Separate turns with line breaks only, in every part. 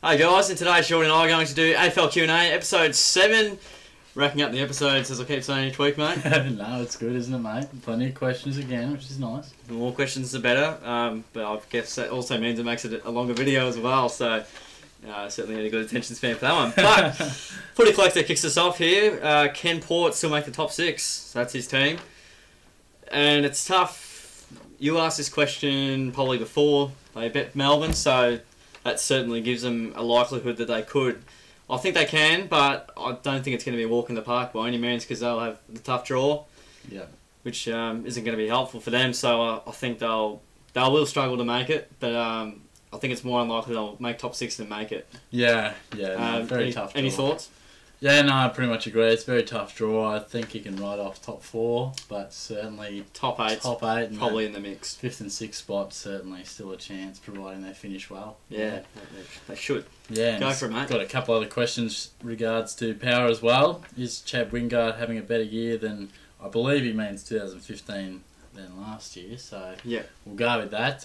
Hi guys, and today Sean and I are going to do AFL Q&A episode 7. Racking up the episodes as I keep saying each week, mate.
No, it's good, isn't it, mate? Plenty of questions again, which is nice.
The more questions the better, but I guess that also means it makes it a longer video as well, so certainly need a good attention span for that one. But Footy Collector kicks us off here. Can Port still make the top 6? So that's his team. And it's tough. You asked this question probably before they bet Melbourne, so that certainly gives them a likelihood that they could. I think they can, but I don't think it's going to be a walk in the park by any means because they'll have the tough draw, which isn't going to be helpful for them. So I think they will struggle to make it, but I think it's more unlikely they'll make top 6 than make it.
Very tough draw.
Any thoughts?
Yeah, no, I pretty much agree. It's a very tough draw. I think you can ride off top 4, but certainly
top 8,
and
probably in the mix.
5th and 6th spot, certainly still a chance, providing they finish well.
Yeah, they should.
Yeah,
go for it, mate.
Got a couple other questions regards to power as well. Is Chad Wingard having a better year than, I believe he means 2015 than last year, so
yeah,
we'll go with that.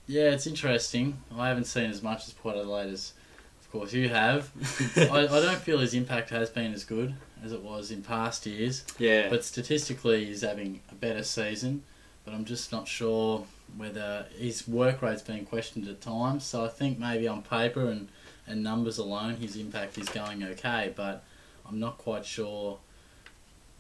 Yeah, it's interesting. I haven't seen as much as Port Adelaide as, of course, you have. I don't feel his impact has been as good as it was in past years.
Yeah.
But statistically, he's having a better season. But I'm just not sure whether his work rate's been questioned at times. So I think maybe on paper and numbers alone, his impact is going okay. But I'm not quite sure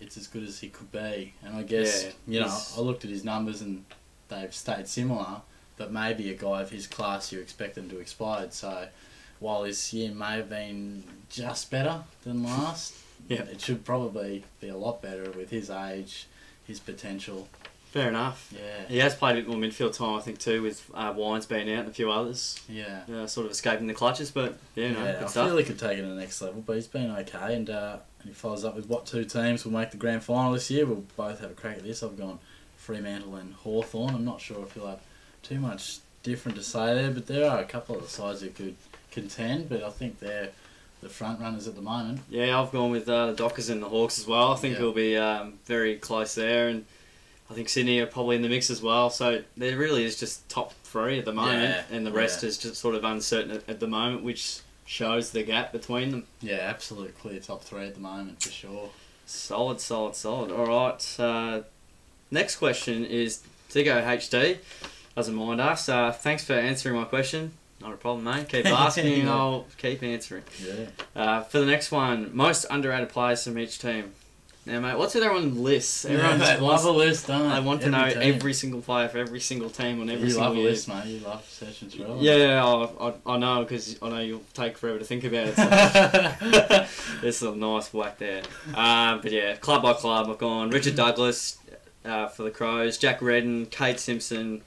it's as good as he could be. And I guess, I looked at his numbers and they've stayed similar. But maybe a guy of his class, you expect them to explode. So while this year may have been just better than last, it should probably be a lot better with his age, his potential.
Fair enough.
Yeah.
He has played a bit more midfield time, I think, too, with Wines being out and a few others.
Yeah.
Sort of escaping the clutches, but, good stuff.
I feel he could take it to the next level, but he's been okay, and he follows up with what 2 teams will make the grand final this year. We'll both have a crack at this. I've gone Fremantle and Hawthorn. I'm not sure if you'll have too much different to say there, but there are a couple of the sides that could contend, but I think they're the front runners at the moment. Yeah,
I've gone with the Dockers and the Hawks as well. I think it'll be very close there, and I think Sydney are probably in the mix as well. So there really is just top 3 at the moment, and the rest is just sort of uncertain at the moment, which shows the gap between them.
Yeah, absolute clear top 3 at the moment for sure.
Solid. All right. Next question is Tigo HD. Doesn't mind us. Thanks for answering my question. Not a problem, mate. Keep asking and I'll keep answering.
Yeah.
For the next one, most underrated players from each team. Now, mate, what's with everyone's lists?
Everyone just love a list, don't they?
They want to know every single player for every single team on every single year.
You love a list, mate. You love searching through it.
Yeah, I know, because I know you'll take forever to think about it. So. There's a nice whack there. But yeah, club by club, I've gone Richard Douglas for the Crows, Jack Redden, Kate Simpson,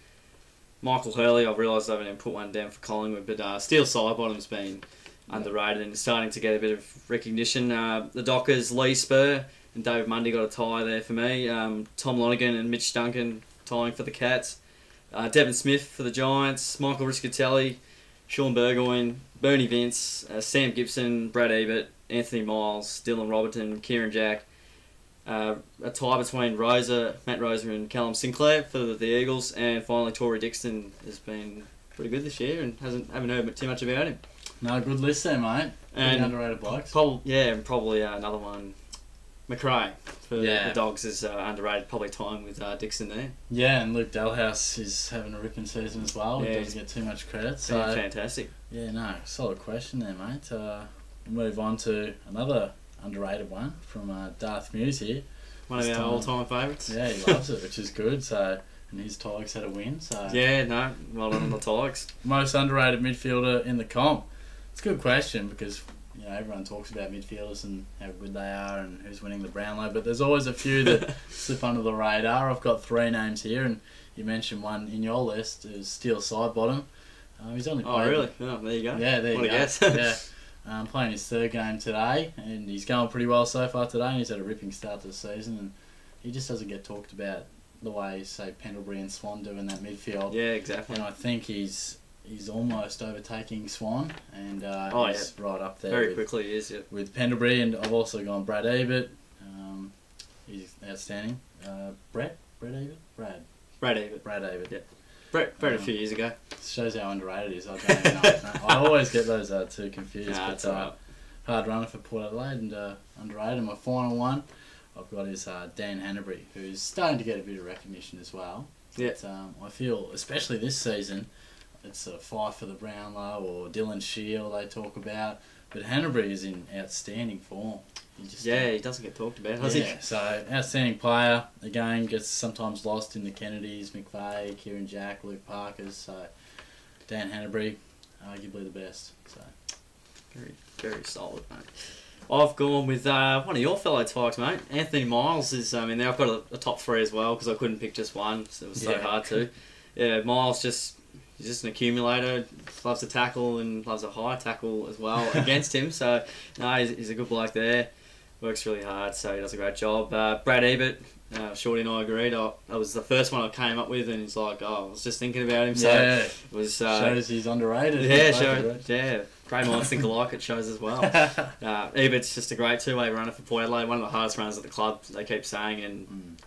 Michael Hurley. I've realised I haven't even put one down for Collingwood, but Steele Sidebottom's been underrated and starting to get a bit of recognition. The Dockers, Lee Spur and David Mundy got a tie there for me. Tom Lonergan and Mitch Duncan tying for the Cats. Devon Smith for the Giants. Michael Riscatelli, Sean Burgoyne, Bernie Vince, Sam Gibson, Brad Ebert, Anthony Miles, Dylan Robertson, Kieran Jack. A tie between Matt Rosa and Callum Sinclair for the Eagles, and finally Tory Dixon has been pretty good this year and haven't heard too much about him.
No, good list there, mate. And underrated blokes.
Probably another one. McRae for the Dogs is underrated, probably tying with Dixon there. Yeah,
and Luke Dalhouse is having a ripping season as well. He doesn't get too much credit. So
fantastic.
Yeah, no, solid question there, mate. We'll move on to another underrated one from Darth Muse here.
One of our all-time favourites.
Yeah, he loves it, which is good. So, and his Tigers had a win. So
well done on the Tigers.
Most underrated midfielder in the comp. It's a good question because everyone talks about midfielders and how good they are and who's winning the Brownlow, but there's always a few that slip under the radar. I've got 3 names here, and you mentioned one in your list is Steele Sidebottom. He's only played.
Oh, really? Oh, there you go.
Yeah, there you go.
Guess.
Yeah. Playing his 3rd game today, and he's going pretty well so far today, and he's had a ripping start to the season, and he just doesn't get talked about the way, say, Pendlebury and Swan do in that midfield.
Yeah, exactly.
And I think he's almost overtaking Swan, and he's right up there.
Very quickly he is,
with Pendlebury, and I've also gone Brad Ebert. He's outstanding. Brad Ebert?
Brad Ebert.
Yeah.
Brett a few years ago.
Shows how underrated he is. I don't even know. I always get those two confused.
Nah,
but
alright.
hard runner for Port Adelaide and underrated. My final one I've got is Dan Hanbury, who's starting to get a bit of recognition as well.
Yeah.
But, I feel, especially this season, it's a fight for the Brownlow or Dylan Shield they talk about. But Hanbury is in outstanding form.
He doesn't get talked about, does he?
So outstanding player. Again, gets sometimes lost in the Kennedys, McVeigh, Kieran Jack, Luke Parkers. So Dan Hanbury, arguably the best. So
very, very solid, mate. I've gone with one of your fellow Tigers, mate. Anthony Miles is in there. I've got a top three as well because I couldn't pick just one. So it was so hard to. Yeah, Miles he's just an accumulator. Loves to tackle and loves a high tackle as well against him. So no, he's a good bloke there. Works really hard, so he does a great job. Brad Ebert, Shorty and I agreed. That was the first one I came up with, and he's like, "Oh, I was just thinking about him." So it was
shows he's underrated.
Great minds think alike. It shows as well. Ebert's just a great two-way runner for Port Adelaide. One of the hardest runners at the club, they keep saying, and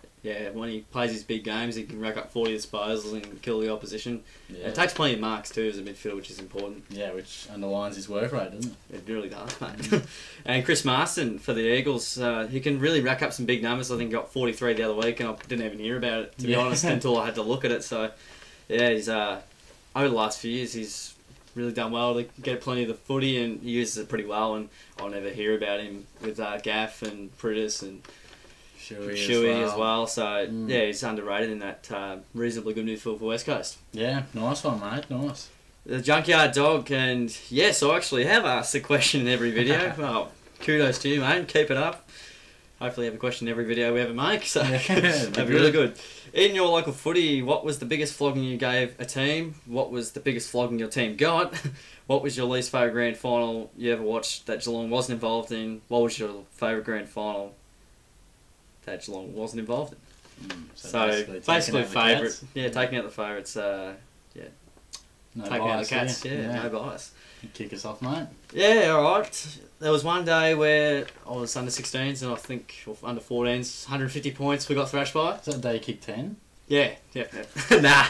when he plays his big games, he can rack up 40 disposals and kill the opposition. Yeah. It takes plenty of marks too as a midfielder, which is important.
Yeah, which underlines his work rate, doesn't it?
It really does, mate. And Chris Marston for the Eagles, he can really rack up some big numbers. I think he got 43 the other week, and I didn't even hear about it, to be honest, until I had to look at it. So, yeah, he's over the last few years, he's really done well to get plenty of the footy, and he uses it pretty well. And I'll never hear about him with Gaff and Pritis and Shuey as well. So he's underrated in that reasonably good midfield for West Coast.
Yeah, nice one, mate. Nice.
The Junkyard Dog, and yes, I actually have asked a question in every video. Well, kudos to you, mate. Keep it up. Hopefully, have a question in every video we ever make. So that'd be really good. In your local footy, what was the biggest flogging you gave a team? What was the biggest flogging your team got? What was your least favourite grand final you ever watched that Geelong wasn't involved in? What was your favourite grand final that Geelong wasn't involved in? So basically favourite. Yeah, taking out the favourites.
No
taking
bias,
out the Cats. Yeah, no bias.
Kick us off, mate.
Yeah, alright. There was one day where I was under 16s and I think under 14s, 150 points we got thrashed by.
Is that day you kicked 10?
Yeah. Nah,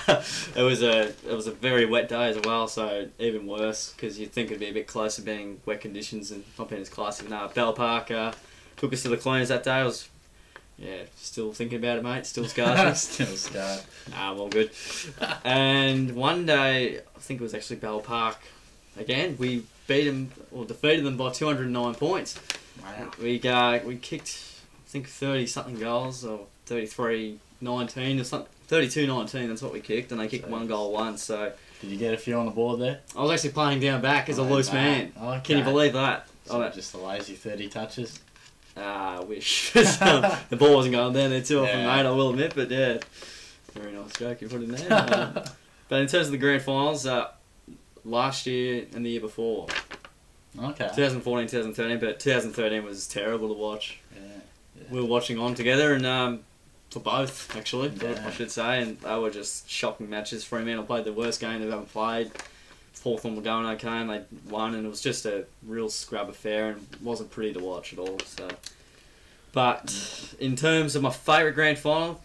it was a very wet day as well, so even worse because you'd think it'd be a bit closer being wet conditions and not being as classic. Nah, Bell Park took us to the Cleaners that day. I was still thinking about it, mate. Still scarred.
Still scarred.
Nah, I'm all good. And one day, I think it was actually Bell Park. Again, we defeated them by 209 points.
Wow.
We kicked, I think, 30-something goals, or 33-19 or something. 32-19, that's what we kicked, and they kicked one goal once, so...
Did you get a few on the board there?
I was actually playing down back as a loose man.
Okay.
Can you believe that?
So just a lazy 30 touches?
I wish. The ball wasn't going down there too often, mate, I will admit, but yeah. Very nice joke you put in there. But in terms of the grand finals, last year and the year before.
Okay.
2014, 2013, but 2013 was terrible to watch.
Yeah.
We were watching on together, and for both, actually,
Yeah.
I should say, and they were just shocking matches. Fremantle played the worst game they've ever played. Hawthorn were going okay, and they won, and it was just a real scrub affair, and wasn't pretty to watch at all. So, but in terms of my favourite grand final,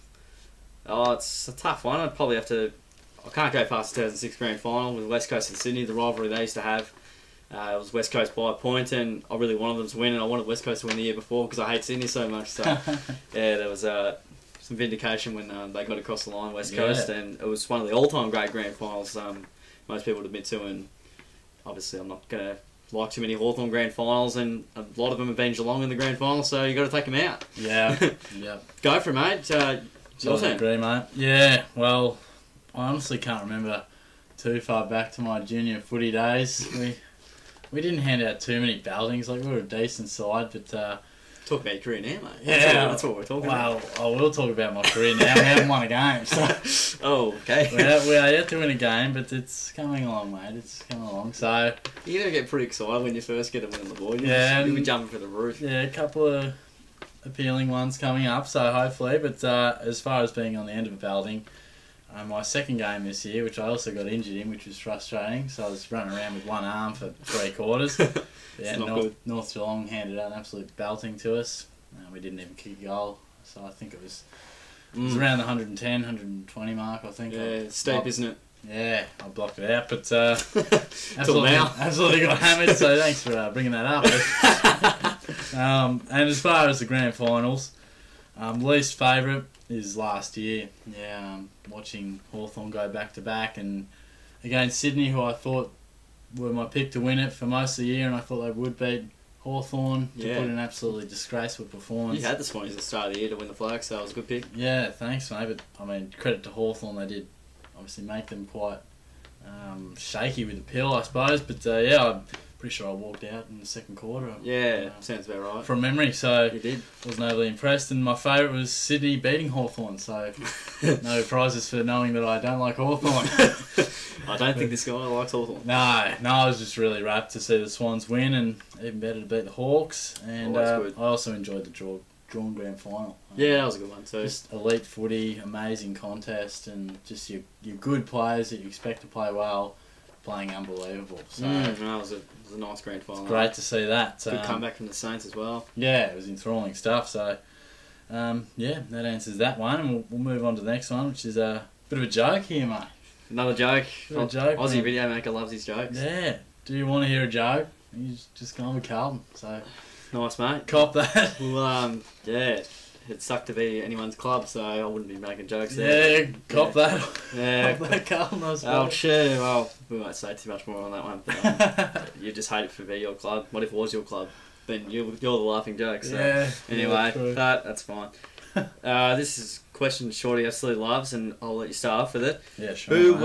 it's a tough one. I'd probably have to. I can't go past the 2006 grand final with West Coast and Sydney, the rivalry they used to have. It was West Coast by a point, and I really wanted them to win, and I wanted West Coast to win the year before because I hate Sydney so much. So, there was some vindication when they got across the line, West Coast, and it was one of the all-time great grand finals most people would admit to, and obviously I'm not going to like too many Hawthorn grand finals, and a lot of them have been Geelong in the grand final, so you got to take them out.
Yeah.
Go for it, mate.
I agree, mate. Yeah, well, I honestly can't remember too far back to my junior footy days. We didn't hand out too many ballotings. Like, we were a decent side, but...
Talk about your career now, mate. That's what we're talking about.
Well, I will talk about my career now. We haven't won a game, so...
Oh, okay.
We are yet to win a game, but it's coming along, mate. It's coming along, so...
You're going to get pretty excited when you first get a win on the board. You'll be jumping for the roof.
Yeah, a couple of appealing ones coming up, so hopefully. But as far as being on the end of a balloting, my second game this year, which I also got injured in, which was frustrating, so I was running around with one arm for 3 quarters. Yeah, North Geelong handed out an absolute belting to us. We didn't even kick a goal, so I think it was It was around the 110, 120 mark, I think.
Yeah, steep, isn't it?
Yeah, I blocked it out, but
Till now.
absolutely got hammered, so thanks for bringing that up. And as far as the grand finals, least favourite is last year. Yeah, watching Hawthorn go back-to-back, and against Sydney, who I thought were my pick to win it for most of the year, and I thought they would beat Hawthorn to put an absolutely disgraceful performance.
You had the Swanies at the start of the year to win the flag, so that was a good pick.
Yeah, thanks, mate. But, I mean, credit to Hawthorn, they did obviously make them quite shaky with the pill, I suppose. But, yeah, I'm pretty sure I walked out in the second quarter.
Yeah, sounds about right.
From memory, so
You did.
wasn't overly impressed. And my favourite was Sydney beating Hawthorn, so no prizes for knowing that I don't like Hawthorn.
I don't think this guy likes Hawthorn.
No, I was just really rapt to see the Swans win, and even better to beat the Hawks. And I also enjoyed the drawn grand final.
Yeah, that was a good one too.
Just elite footy, amazing contest, and just your good players that you expect to play well, playing unbelievable. So
that was a nice grand final.
great to see that.
Good comeback from the Saints as well.
Yeah, it was enthralling stuff. So yeah, that answers that one, and we'll move on to the next one, which is a bit of a joke here, mate.
Another joke. Aussie
man.
video maker loves his jokes.
Yeah. Do you want to hear a joke? He's just gone with Carlton. So
Nice, mate.
cop that.
Well, yeah, it sucked to be anyone's club, so I wouldn't be making jokes there.
Yeah, cop that.
Yeah.
Cop that, Carlton. I
Oh,
suppose.
sure. Well, we won't say too much more on that one. But, you just hate it for being your club. What if it was your club? Then you're the laughing joke. So.
Yeah.
Anyway,
true.
that's fine. This is a question Shorty absolutely loves, and I'll let you start off with it.
Yeah, sure.
Who
mate.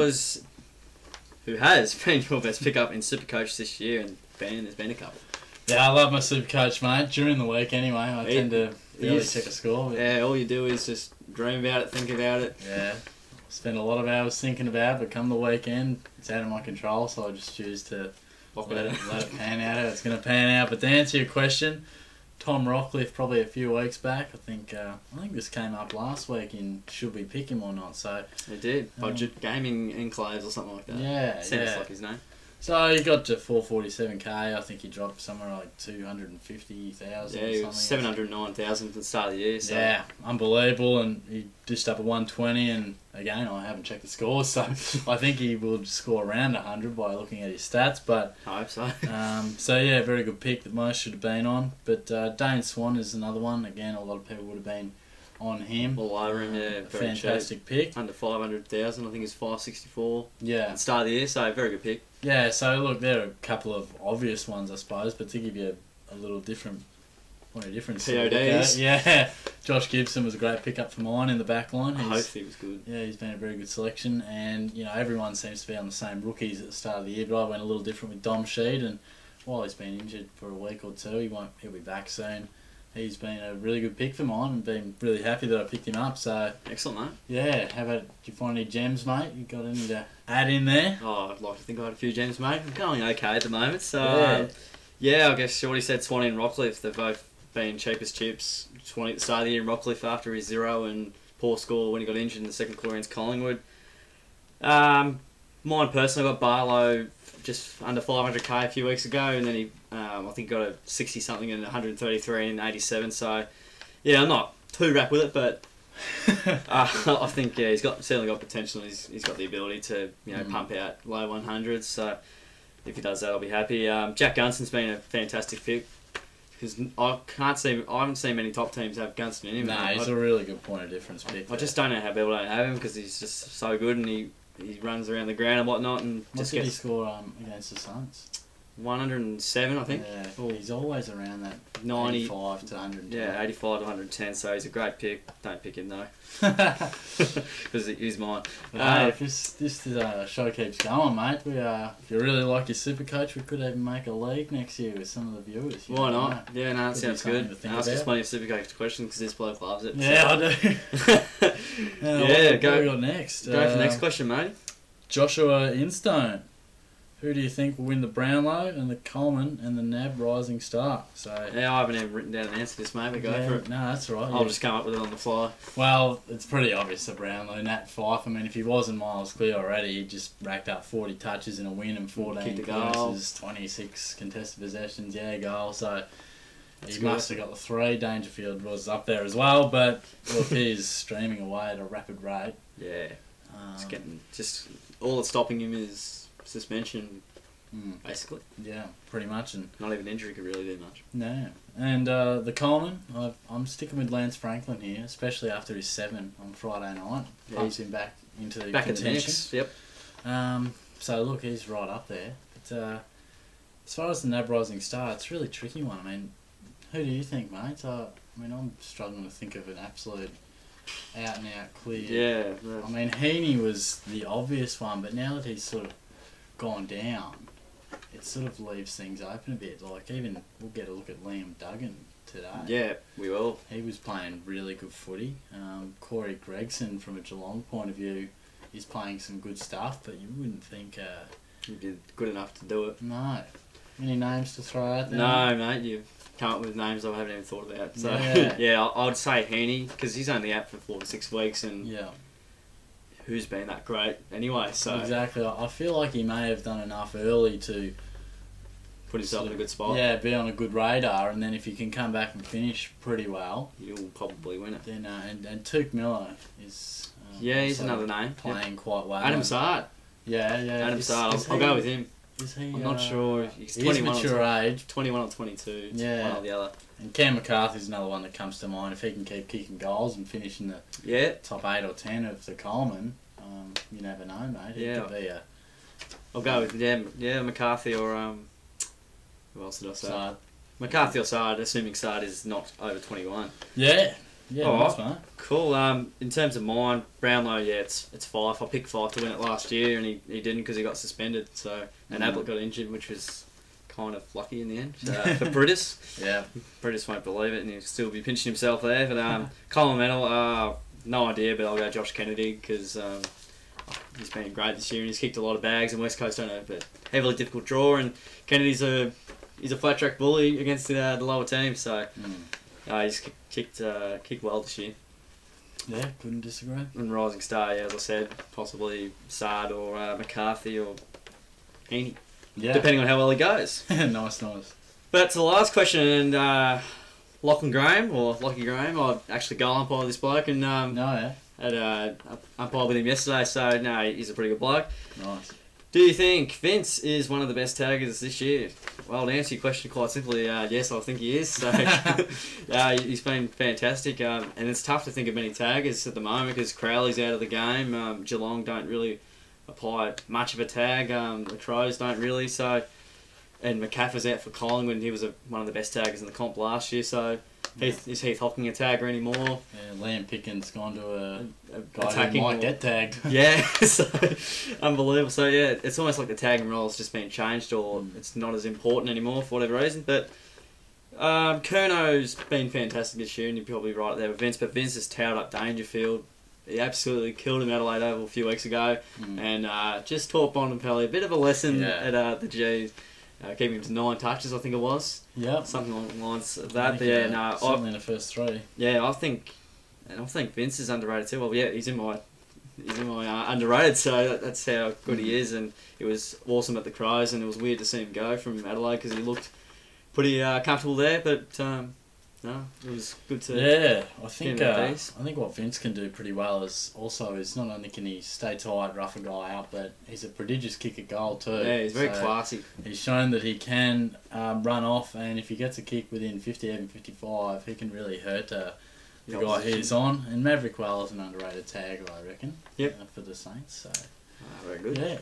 has been your best pickup in Supercoach this year? And there's been a couple.
Yeah, I love my Supercoach, mate. During the week, anyway, I tend to really check a score. But
Yeah, all you do is just dream about it, think about it.
yeah, spend a lot of hours thinking about it, but come the weekend, it's out of my control, so I just choose to
Lock
let
it
it pan out. It's going to pan out. But to answer your question, Tom Rockcliffe probably a few weeks back. I think this came up last week in should we pick him or not. So
They did. Budget Gaming Enclaves or something like that.
yeah,
Sounds like his name.
So he got to 447k. I think he dropped somewhere like 250,000.
Yeah,
or
he
something.
was 709,000 at the start of the year. So.
Yeah, unbelievable, and he dished up a 120, and again, I haven't checked the scores, so I think he will score around 100 by looking at his stats, but
I hope so.
so yeah, very good pick that most should have been on, but Dane Swan is another one. Again, a lot of people would have been on him.
All over him, yeah. Very
Fantastic pick.
cheap. Under 500,000, I think it's 564 at
Yeah.
the start of the year, so very good pick.
Yeah, so look, there are a couple of obvious ones, I suppose, but to give you a little different point of difference.
PODs.
Yeah, Josh Gibson was a great pickup for mine in the back line.
I hope he was good.
Yeah, he's been a very good selection, and everyone seems to be on the same rookies at the start of the year. But I went a little different with Dom Sheed, and while he's been injured for a week or two, he'll be back soon. He's been a really good pick for mine, and been really happy that I picked him up. So
Excellent, mate.
yeah, how about, did you find any gems, mate? You got any to add in there?
Oh, I'd like to think I had a few gems, mate. I'm going okay at the moment. So,
Yeah.
yeah, I guess Shorty said Swanee and Rockcliffe. They've both been cheap as chips. Swanee at the start of the year and Rockcliffe after his 0 and poor score when he got injured in the second quarter against Collingwood. Mine personally, I got Barlow just under 500k a few weeks ago, and then he, I think, got a 60 something and 133 and 87. So, yeah, I'm not too wrapped with it, but I think he's certainly got potential. And he's got the ability to pump out low 100s. So if he does that, I'll be happy. Jack Gunston's been a fantastic pick because I haven't seen many top teams have Gunston in him.
No, he's a really good point of difference pick.
I just don't know how people don't have him because he's just so good and he runs around the ground and whatnot and
What
just
did he
gets
score against the Suns?
107, I think.
Yeah, he's always around that
90,
85 to 110.
yeah, 85 to 110. So he's a great pick. Don't pick him though, because he's mine.
But hey, if this show keeps going, mate, if you really like your super coach, we could even make a league next year with some of the viewers.
Why not? Yeah, no, that
Could
sounds
be something
good.
to think
Ask us
about.
plenty of Supercoach questions because this bloke loves it.
Yeah, I do.
Yeah,
what
go
we got next?
Go for the next question, mate.
Joshua Instone. Who do you think will win the Brownlow and the Coleman and the NAB Rising Star? So
Yeah, I haven't even written down an answer to this, mate, but go for it.
No, that's all right.
I'll just come up with it on the fly.
Well, it's pretty obvious the Brownlow, Nat Fyfe. I mean, if he wasn't miles clear already, he just racked up 40 touches in a win and 14
Kicked a goal.
clearances, 26 contested possessions, goal. So, He must have got the 3. Dangerfield was up there as well, but look, he's streaming away at a rapid rate.
Yeah. It's getting just all that's stopping him is suspension, basically.
Yeah, pretty much, and
not even injury could really do much.
No, and the Coleman, I'm sticking with Lance Franklin here, especially after his 7 on Friday night. Pumps him back into the contention.
In the mix. Yep.
So look, he's right up there. But as far as the NAB Rising Star, it's a really tricky one. I mean, who do you think, mate? I'm struggling to think of an absolute out and out clear.
Yeah.
I mean, Heaney was the obvious one, but now that he's sort of gone down, it sort of leaves things open a bit. Like, even we'll get a look at Liam Duggan today.
Yeah, we will.
He was playing really good footy. Corey Gregson, from a Geelong point of view, is playing some good stuff, but you wouldn't think
he'd be good enough to do it.
No. Any names to throw out there?
No, mate. You've come up with names I haven't even thought about. So
yeah,
I'd say Heaney, because he's only out for 4 to 6 weeks, and who's been that great anyway? So
exactly. I feel like he may have done enough early to
put himself in a good spot.
Yeah, be on a good radar, and then if he can come back and finish pretty well,
he'll probably win it.
Then and Tuke Miller is
he's another name
playing quite well.
Adam Sard.
Yeah.
Adam Sard. I'll go with him.
Is he?
I'm not sure. He's
21 mature age.
21 or 22.
Yeah.
One or the other.
And Cam McCarthy's another one that comes to mind. If he can keep kicking goals and finish in the top 8 or 10 of the Coleman, you never know, mate. It could be
I'll go with McCarthy or who else did I say?
Sard.
McCarthy or Sard, assuming Sard is not over 21.
Yeah, nice, mate.
Cool. In terms of mine, Brownlow, it's Fife. I picked Fife to win it last year, and he didn't because he got suspended. So Ablett got injured, which was kind of lucky in the end for Brutus.
Yeah,
Brutus won't believe it, and he'll still be pinching himself there. But Colin Medal, no idea, but I'll go Josh Kennedy because he's been great this year, and he's kicked a lot of bags. And West Coast don't have a heavily difficult draw, and Kennedy's he's a flat track bully against the lower team. So he's kicked well this year.
Yeah, couldn't disagree.
And Rising Star, as I said, possibly Sard or McCarthy or Heaney. Yeah. Depending on how well he goes.
Nice.
But to the last question, and Lachlan Graham, or Lockie Graham, I actually goal umpire this bloke, and had umpire with him yesterday, so no, he's a pretty good bloke.
Nice.
Do you think Vince is one of the best taggers this year? Well, to answer your question quite simply, yes, I think he is. So he's been fantastic, and it's tough to think of many taggers at the moment because Crowley's out of the game. Geelong don't really apply much of a tag. The Crows don't really. So, and McCaffrey's out for Collingwood. He was one of the best taggers in the comp last year. So. Is Heath Hocking a tagger anymore?
Yeah, Liam Pickens gone to a guy who might get tagged.
Yeah, so unbelievable. So yeah, it's almost like the tagging role has just been changed, or it's not as important anymore for whatever reason. But Curno's been fantastic this year, and you're probably right there with Vince. But Vince has towered up Dangerfield. He absolutely killed him Adelaide Oval a few weeks ago, and just taught Bontempelli a bit of a lesson at the G's. Keeping him to 9 touches, I think it was.
Yeah,
something along the lines of that. But
certainly in the first 3.
Yeah, I think Vince is underrated too. Well, yeah, he's in my underrated. So that's how good he is, and it was awesome at the Crows, and it was weird to see him go from Adelaide because he looked pretty comfortable there. But no, it was good to.
Yeah, I think what Vince can do pretty well is not only can he stay tight, rough a guy out, but he's a prodigious kick at goal too.
Yeah, he's very classy.
He's shown that he can run off, and if he gets a kick within 50, even 55, he can really hurt the guy he's on. And Maverick Wells is an underrated tagger, I reckon.
Yep.
For the Saints. So.
Very good.
Yeah.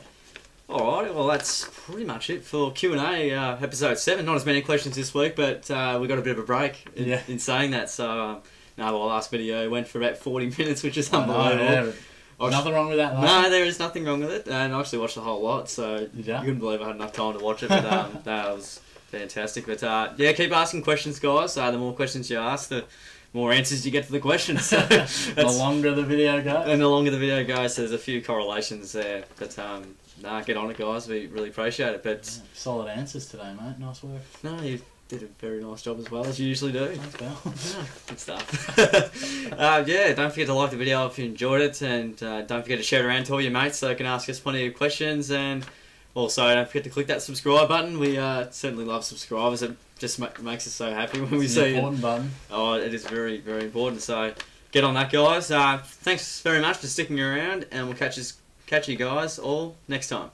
Alright, well that's pretty much it for Q&A, episode 7. Not as many questions this week, but we got a bit of a break in saying that. So, the last video went for about 40 minutes, which is unbelievable.
Nothing wrong with that, though.
No, there is nothing wrong with it. And I actually watched the whole lot, so you couldn't believe I had enough time to watch it. But that was fantastic. But keep asking questions, guys. The more questions you ask, the more answers you get to the questions. So
the longer the video goes.
And the longer the video goes, so there's a few correlations there. But get on it, guys. We really appreciate it. But
solid answers today, mate. Nice work.
No, you did a very nice job as well, as you usually do.
Thanks, pal.
Good stuff. Don't forget to like the video if you enjoyed it, and don't forget to share it around to all your mates so they can ask us plenty of questions. And also, don't forget to click that subscribe button. We certainly love subscribers. It just makes us so happy when we
It's
see
an important button.
Oh, it is very, very important. So get on that, guys. Thanks very much for sticking around, and we'll catch you guys all next time.